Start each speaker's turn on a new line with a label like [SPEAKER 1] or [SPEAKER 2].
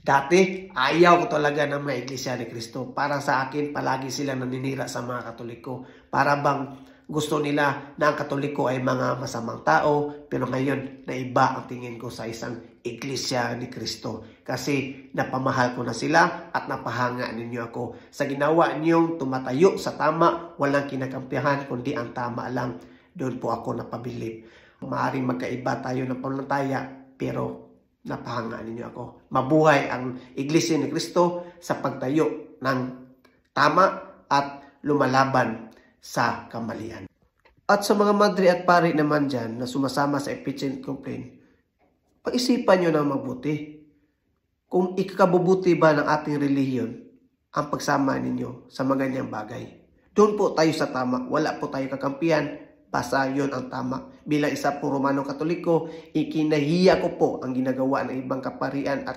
[SPEAKER 1] Dati, ayaw ko talaga ng mga Iglesia ni Cristo. Para sa akin, palagi sila naninira sa mga Katoliko. Para bang gusto nila na ang Katoliko ay mga masamang tao. Pero ngayon, naiba ang tingin ko sa isang Iglesia ni Cristo. Kasi napamahal ko na sila at napahanga ninyo ako. Sa ginawa niyong tumatayo sa tama, walang kinakampihan kundi ang tama lang. Doon po ako napabilib. Maaaring magkaiba tayo ng pananampalataya, pero napahanga ninyo ako. Mabuhay ang Iglesia ni Cristo sa pagtayo ng tama at lumalaban sa kamalian. At sa mga madre at pari naman dyan na sumasama sa impeachment complaint, pag-isipan nyo na mabuti. Kung ikakabubuti ba ng ating relihiyon ang pagsama ninyo sa mga ganyang bagay. Doon po tayo sa tama. Wala po tayo kakampiyan. Basta yun ang tama. Bilang isa po Romano Katoliko, ikinahiya ko po ang ginagawa ng ibang kaparian at